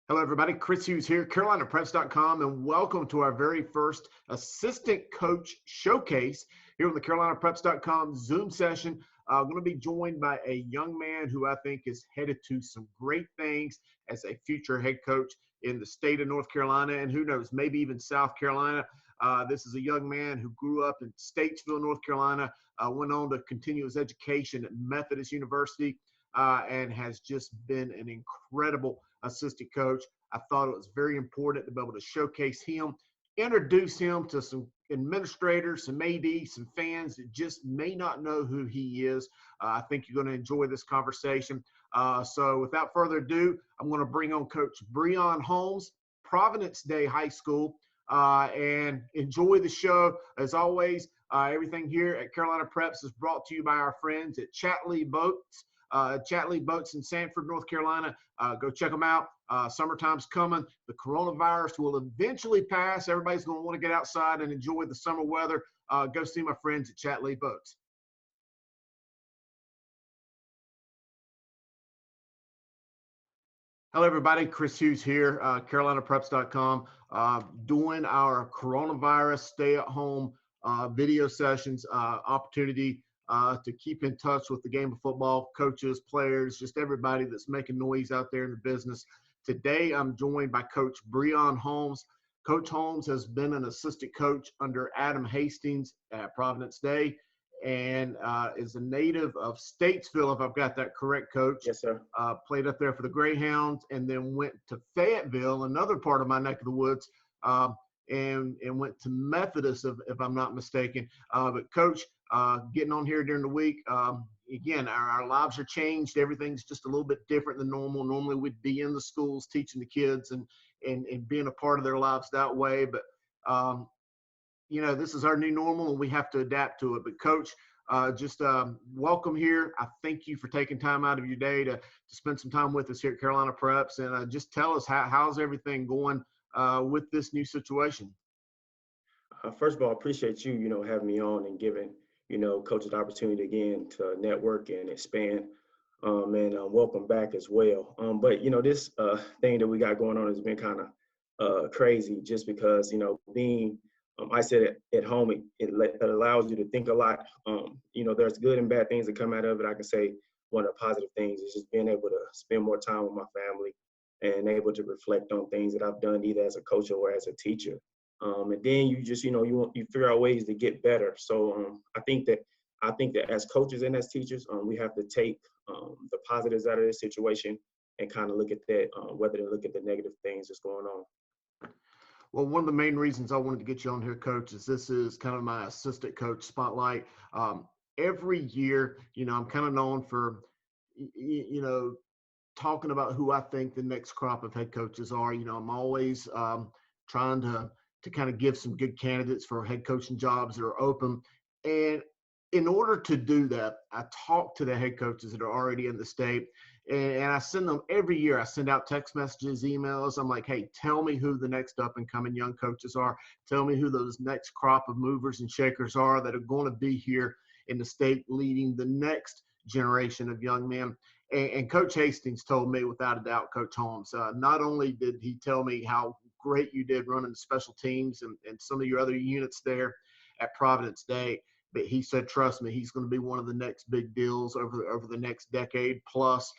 Hello, everybody. Chris Hughes here, CarolinaPreps.com, and welcome to our very first assistant coach showcase here on the CarolinaPreps.com Zoom session. I'm going to be joined by a young man who I think is headed to some great things as a future head coach in the state of North Carolina, and who knows, maybe even South Carolina. This is a young man who grew up in Statesville, North Carolina, went on to continue his education at Methodist University, and has just been an incredible assistant coach. I thought it was very important to be able to showcase him, introduce him to some administrators, some ADs, some fans that just may not know who he is. I think you're going to enjoy this conversation. So without further ado, I'm going to bring on Coach Breon Holmes, Providence Day High School, and enjoy the show. As always, everything here at Carolina Preps is brought to you by our friends at Chatley Boats. Chatley Boats in Sanford, North Carolina. Go check them out. Summertime's coming. The coronavirus will eventually pass. Everybody's going to want to get outside and enjoy the summer weather. Go see my friends at Chatley Boats. Hello, everybody. Chris Hughes here, CarolinaPreps.com, doing our coronavirus stay-at-home video sessions, opportunity to keep in touch with the game of football, coaches, players, just everybody that's making noise out there in the business. Today, I'm joined by Coach Breon Holmes. Coach Holmes has been an assistant coach under Adam Hastings at Providence Day, and is a native of Statesville, if I've got that correct, Coach. Yes, sir. Played up there for the Greyhounds, and then went to Fayetteville, another part of my neck of the woods, and went to Methodist, if I'm not mistaken. But Coach, getting on here during the week, again, our lives are changed. Everything's just a little bit different than normal. Normally, we'd be in the schools teaching the kids and being a part of their lives that way. But this is our new normal, and we have to adapt to it. But Coach, just welcome here. I thank you for taking time out of your day to spend some time with us here at Carolina Preps, and just tell us how's everything going with this new situation. First of all, I appreciate you, having me on and giving, coaches the opportunity again to network and expand. And welcome back as well. But this thing that we got going on has been kind of crazy, just because being isolated at home, it allows you to think a lot. There's good and bad things that come out of it. I can say one of the positive things is just being able to spend more time with my family and able to reflect on things that I've done either as a coach or as a teacher. And then you just, you figure out ways to get better. So I think that as coaches and as teachers, we have to take the positives out of this situation and kind of look at that, whether to look at the negative things that's going on. Well, one of the main reasons I wanted to get you on here, Coach, is this is kind of my assistant coach spotlight. Every year, I'm kind of known for, talking about who I think the next crop of head coaches are. I'm always trying to kind of give some good candidates for head coaching jobs that are open. And in order to do that, I talk to the head coaches that are already in the state, and I send them every year. I send out text messages, emails. I'm like, hey, tell me who the next up and coming young coaches are. Tell me who those next crop of movers and shakers are that are going to be here in the state leading the next generation of young men. And Coach Hastings told me, without a doubt, Coach Holmes, not only did he tell me how great you did running the special teams and some of your other units there at Providence Day, but he said, trust me, he's going to be one of the next big deals over the next decade plus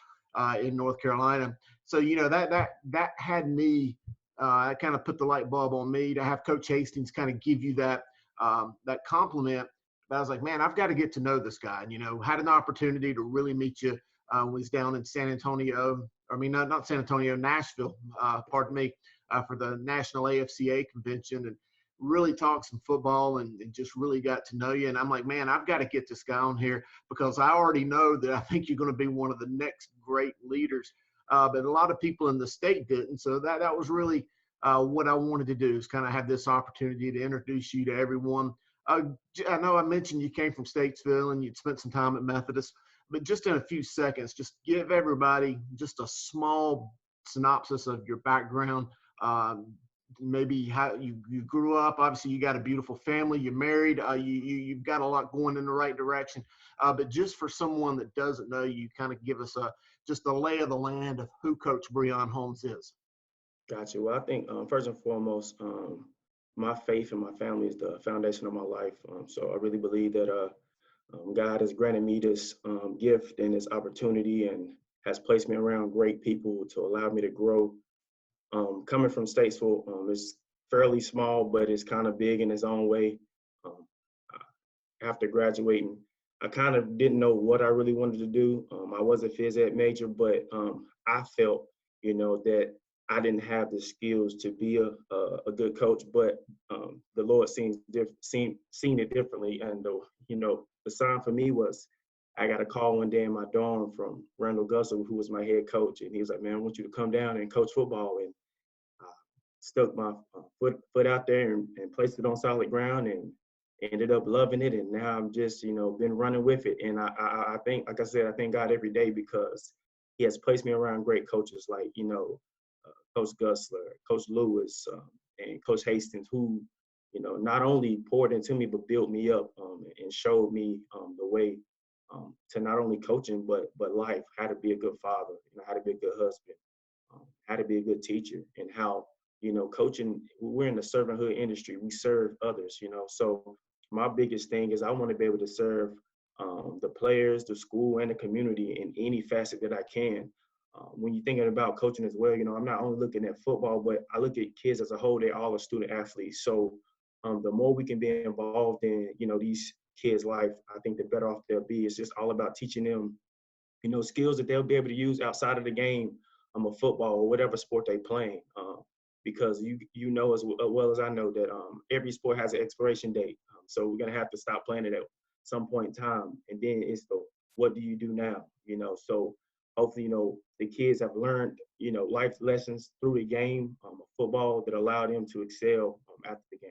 in North Carolina. So, that had me, I kind of put the light bulb on me to have Coach Hastings kind of give you that compliment. But I was like, man, I've got to get to know this guy. Had an opportunity to really meet you when he's down in San Antonio. I mean, not San Antonio, Nashville, pardon me, for the National AFCA convention, and really talked some football and just really got to know you. And I'm like, man, I've got to get this guy on here because I already know that I think you're going to be one of the next great leaders. But a lot of people in the state didn't. So that was really what I wanted to do, is kind of have this opportunity to introduce you to everyone. I know I mentioned you came from Statesville and you'd spent some time at Methodist, but just in a few seconds, just give everybody just a small synopsis of your background. Maybe how you grew up. Obviously, you got a beautiful family. You're married. You've got a lot going in the right direction. But just for someone that doesn't know you, kind of give us just a lay of the land of who Coach Breon Holmes is. Gotcha. Well, I think first and foremost, my faith and my family is the foundation of my life. So I really believe that God has granted me this gift and this opportunity, and has placed me around great people to allow me to grow. Coming from Statesville, it's fairly small, but it's kind of big in its own way. Um, After graduating, I kind of didn't know what I really wanted to do. I was a phys ed major, but I felt, that I didn't have the skills to be a good coach. But the Lord seen it differently, and the sign for me was I got a call one day in my dorm from Randall Gussel, who was my head coach, and he was like, "Man, I want you to come down and coach football." And I stuck my foot out there and placed it on solid ground, and ended up loving it. And now I'm just, been running with it. And I think, like I said, I thank God every day because He has placed me around great coaches like, Coach Gussler, Coach Lewis, and Coach Hastings, who, not only poured into me, but built me up, and showed me the way to not only coaching, but life, how to be a good father, how to be a good husband, how to be a good teacher, and how, coaching, we're in the servanthood industry. We serve others, So my biggest thing is I want to be able to serve the players, the school, and the community in any facet that I can. When you're thinking about coaching as well, I'm not only looking at football, but I look at kids as a whole. They're all a student athletes. So the more we can be involved in, these kids' life, I think the better off they'll be. It's just all about teaching them, skills that they'll be able to use outside of the game, of football or whatever sport they playing. Because as well as I know that every sport has an expiration date. So we're gonna have to stop playing it at some point in time, and then it's the what do you do now? So hopefully, the kids have learned, life lessons through the game of football that allow them to excel after the game.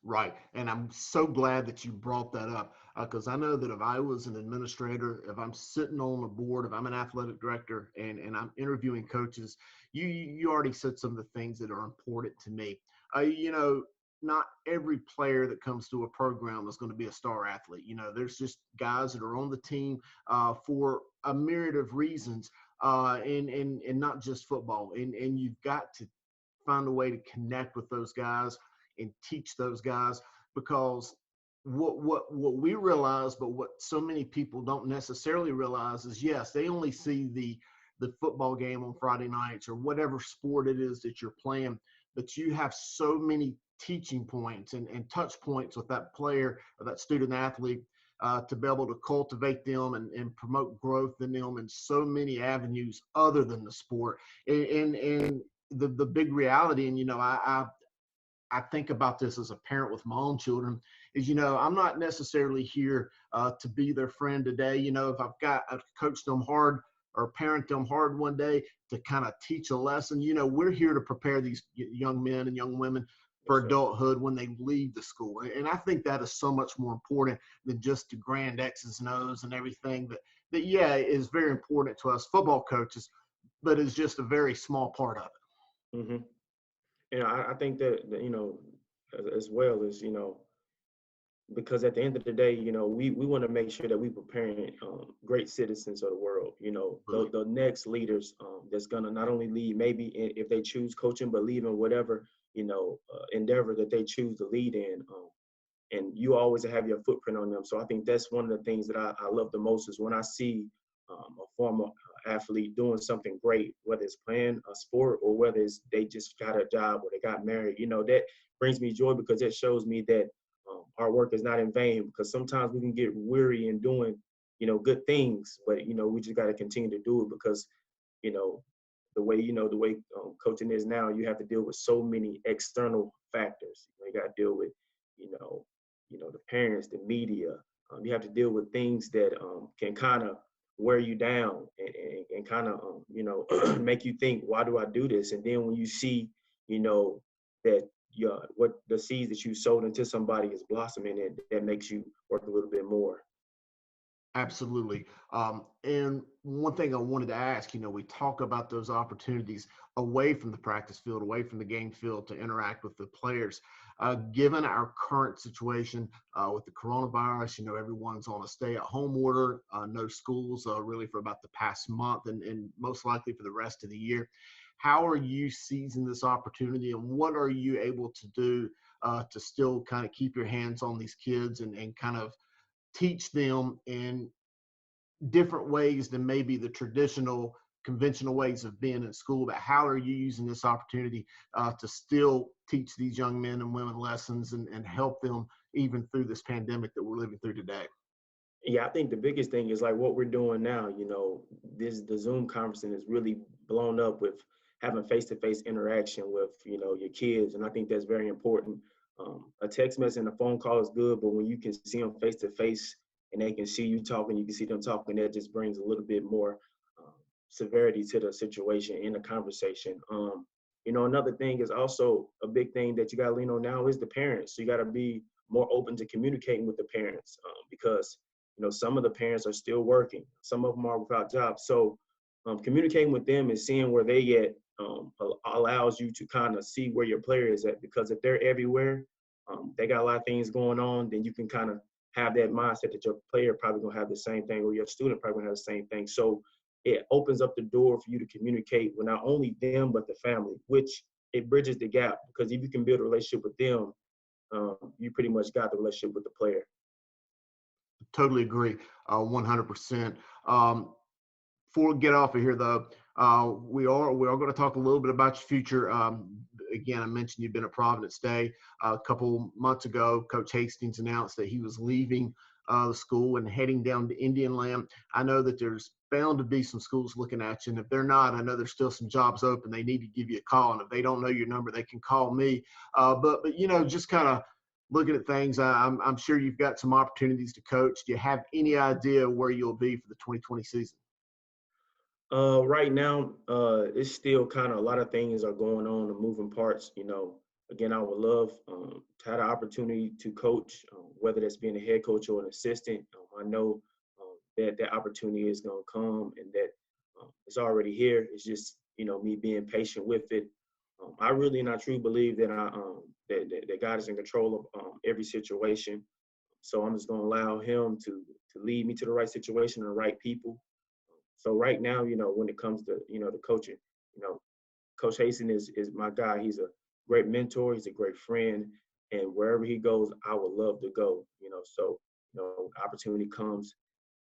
Right. And I'm so glad that you brought that up because I know that if I was an administrator, if I'm sitting on a board, if I'm an athletic director and I'm interviewing coaches, you already said some of the things that are important to me. Not every player that comes to a program is going to be a star athlete. There's just guys that are on the team for a myriad of reasons, and not just football. And you've got to find a way to connect with those guys and teach those guys because what we realize, but what so many people don't necessarily realize is yes, they only see the football game on Friday nights or whatever sport it is that you're playing, but you have so many teaching points and touch points with that player or that student athlete to be able to cultivate them and promote growth in them in so many avenues other than the sport. And the big reality, and I think about this as a parent with my own children is, I'm not necessarily here to be their friend today. If I've coached them hard or parent them hard one day to kind of teach a lesson, we're here to prepare these young men and young women Yes, for sir. adulthood when they leave the school. And I think that is so much more important than just the grand X's and O's and everything that yeah, is very important to us football coaches, but is just a very small part of it. hmm I think that as well as because at the end of the day, we want to make sure that we preparing great citizens of the world. The next leaders that's gonna not only lead, maybe if they choose coaching, but lead in whatever endeavor that they choose to lead in. And you always have your footprint on them. So I think that's one of the things that I love the most is when I see a former athlete doing something great, whether it's playing a sport or whether it's they just got a job or they got married. That brings me joy because it shows me that our work is not in vain. Because sometimes we can get weary in doing, good things, but we just got to continue to do it because you know the way coaching is now, you have to deal with so many external factors. You got to deal with you know the parents, the media. You have to deal with things that can kind of wear you down and kind of make you think, why do I do this? And then when you see that what the seeds that you sowed into somebody is blossoming, that makes you work a little bit more. Absolutely. And one thing I wanted to ask, we talk about those opportunities away from the practice field, away from the game field to interact with the players. Given our current situation with the coronavirus, everyone's on a stay-at-home order, no schools really for about the past month and most likely for the rest of the year. How are you seizing this opportunity, and what are you able to do to still kind of keep your hands on these kids and kind of teach them in different ways than maybe the traditional conventional ways of being in school? But how are you using this opportunity to still teach these young men and women lessons and help them even through this pandemic that we're living through today? Yeah, I think the biggest thing is like what we're doing now. The Zoom conferencing is really blown up with having face-to-face interaction with your kids, and I think that's very important. A text message and a phone call is good, but when you can see them face-to-face and they can see you talking, you can see them talking, that just brings a little bit more um, severity to the situation in the conversation. Another thing is also a big thing that you got to lean on now is the parents. So you got to be more open to communicating with the parents because some of the parents are still working. Some of them are without jobs. So communicating with them and seeing where they at allows you to kind of see where your player is at. Because if they're everywhere, they got a lot of things going on, then you can kind of have that mindset that your player probably going to have the same thing or your student probably going to have the same thing. So it opens up the door for you to communicate with not only them, but the family, which it bridges the gap. Because if you can build a relationship with them, you pretty much got the relationship with the player. Totally agree, 100%. Before we get off of here, though, we are going to talk a little bit about your future. Again, I mentioned you've been at Providence Day. A couple months ago, Coach Hastings announced that he was leaving the school and heading down to Indian Land. I know that there's bound to be some schools looking at you, and if they're not, I know there's still some jobs open. They need to give you a call, and if they don't know your number, they can call me. But just kind of looking at things, I'm sure you've got some opportunities to coach. Do you have any idea where you'll be for the 2020 season? Right now, it's still kind of a lot of things are going on, the moving parts. Again, I would love to have the opportunity to coach, whether that's being a head coach or an assistant. I know that that opportunity is going to come and that it's already here. It's just me being patient with it. I really and I truly believe that that God is in control of every situation. So I'm just going to allow Him to lead me to the right situation and the right people. So right now, when it comes to, the coaching, you know, Coach Hastings is my guy. He's a great mentor. He's a great friend. And wherever he goes, I would love to go, So, opportunity comes.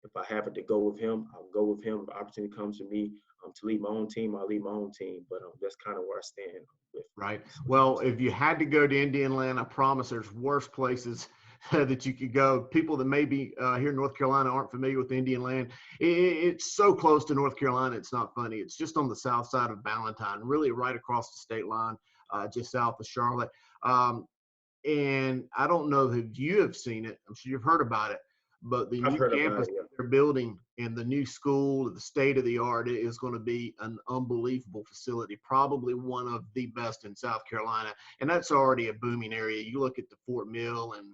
If I happen to go with him, I'll go with him. If opportunity comes to me to lead my own team, I'll lead my own team. But that's kind of where I stand with. Right. Well, if you had to go to Indian Land, I promise there's worse places that you could go. People that maybe here in North Carolina aren't familiar with Indian Land. It's so close to North Carolina, it's not funny. It's just on the south side of Ballantyne, really right across the state line, just south of Charlotte. And I don't know if you have seen it. I'm sure you've heard about it, but the I've new heard about campus it. Yeah. they're building and the new school, the state of the art, is going to be an unbelievable facility, probably one of the best in South Carolina. And that's already a booming area. You look at the Fort Mill and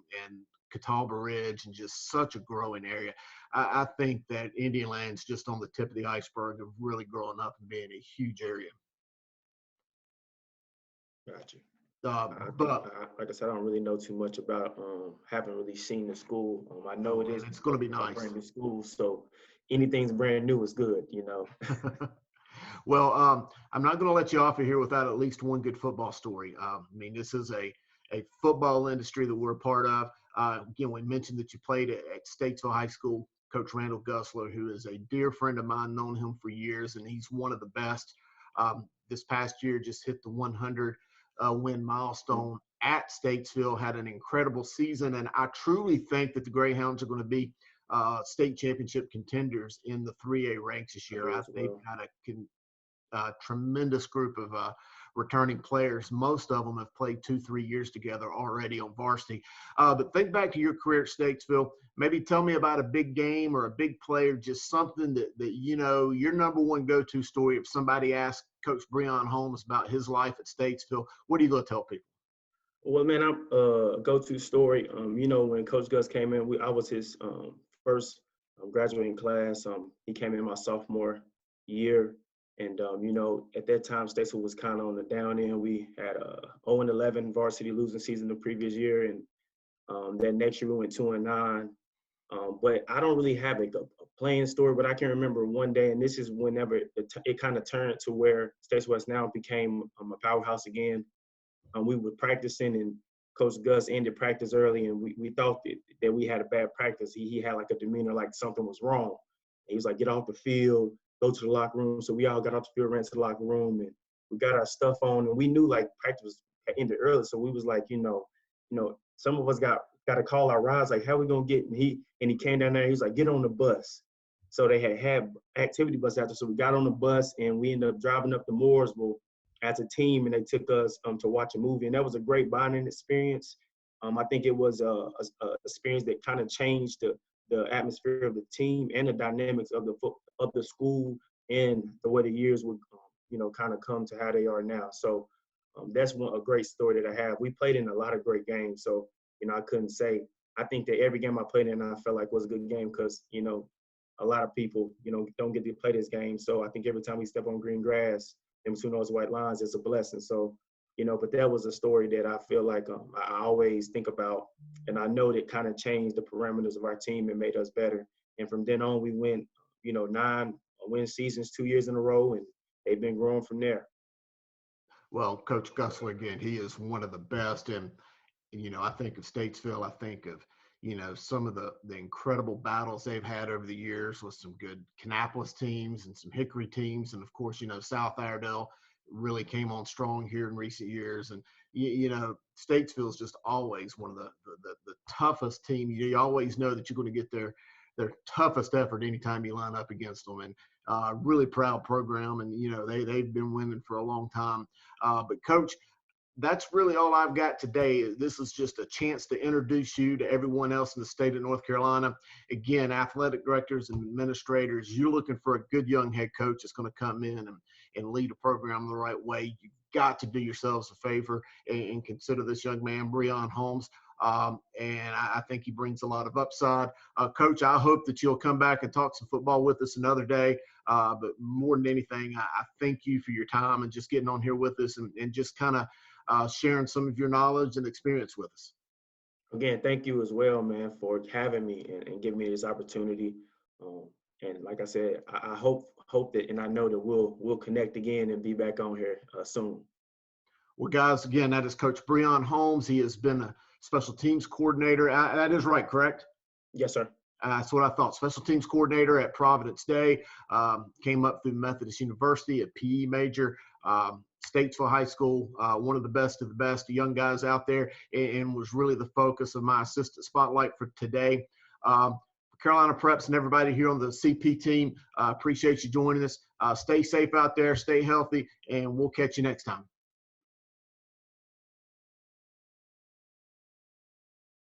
Catawba Ridge and just such a growing area. I think that Indian Land's just on the tip of the iceberg of really growing up and being a huge area. Gotcha. But Like I said, I don't really know too much about. Haven't really seen the school. I know it is it's going to be a nice. brand new school, so anything's brand new is good. Well, I'm not going to let you off of here without at least one good football story. I mean, this is a football industry that we're a part of. Again, we mentioned that you played at Statesville High School. Coach Randall Gussler, who is a dear friend of mine, known him for years, and he's one of the best. This past year just hit the 100 win milestone at Statesville, had an incredible season, and I truly think that the Greyhounds are going to be state championship contenders in the 3A ranks this year. They've got a tremendous group of returning players. Most of them have played 2-3 years together already on varsity. But think back to your career at Statesville. Maybe tell me about a big game or a big player, just something that your number one go-to story. If somebody asks Coach Breon Holmes about his life at Statesville, what are you going to tell people? Well, man, I'm go-to story. When Coach Gus came in, I was his first graduating class. He came in my sophomore year. And, at that time, Statesville was kind of on the down end. We had a 0-11 varsity losing season the previous year. And that next year we went 2-9. But I don't really have a playing story, but I can remember one day, and this is whenever it kind of turned to where Statesville West now became a powerhouse again. We were practicing, and Coach Gus ended practice early, and we thought that we had a bad practice. He had like a demeanor like something was wrong. He was like, get off the field, go to the locker room. So we all got off the field, ran to the locker room, and we got our stuff on, and we knew like practice ended early. So we was like, some of us got to call our rides, like, how we gonna get? And he came down there, he was like, get on the bus. So they had activity bus out there. So we got on the bus, and we ended up driving up to Mooresville as a team, and they took us to watch a movie. And that was a great bonding experience. I think it was a experience that kind of changed the atmosphere of the team and the dynamics of the school, and the way the years would, kind of come to how they are now. So that's a great story that I have. We played in a lot of great games. So, I couldn't say. I think that every game I played in, I felt like was a good game because, a lot of people, don't get to play this game. So I think every time we step on green grass in between those white lines, it's a blessing. So, but that was a story that I feel like I always think about, and I know that kind of changed the parameters of our team and made us better. And from then on, we went, 9 win seasons 2 years in a row, and they've been growing from there. Well, Coach Gussler, again, he is one of the best. And, I think of Statesville, I think of, some of the incredible battles they've had over the years with some good Kannapolis teams and some Hickory teams. And, of course, South Iredell really came on strong here in recent years. And, Statesville is just always one of the toughest team. You always know that you're going to get their toughest effort anytime you line up against them. And really proud program. And, they've been winning for a long time. But, Coach, that's really all I've got today. This is just a chance to introduce you to everyone else in the state of North Carolina. Again, athletic directors and administrators, you're looking for a good young head coach that's going to come in and lead a program the right way. You've got to do yourselves a favor and consider this young man, Breon Holmes. And I think he brings a lot of upside. Coach, I hope that you'll come back and talk some football with us another day. But more than anything, I thank you for your time and just getting on here with us and just kind of sharing some of your knowledge and experience with us. Again, thank you as well, man, for having me and giving me this opportunity. And like I said, I hope that, and I know that we'll connect again and be back on here soon. Well, guys, again, that is Coach Breon Holmes. He has been a special teams coordinator. That is right, correct? Yes, sir. That's what I thought. Special teams coordinator at Providence Day. Came up through Methodist University, a PE major. Statesville High School, one of the best of the best young guys out there, and was really the focus of my assistant spotlight for today. Carolina Preps and everybody here on the CP team, appreciate you joining us. Stay safe out there, stay healthy, and we'll catch you next time.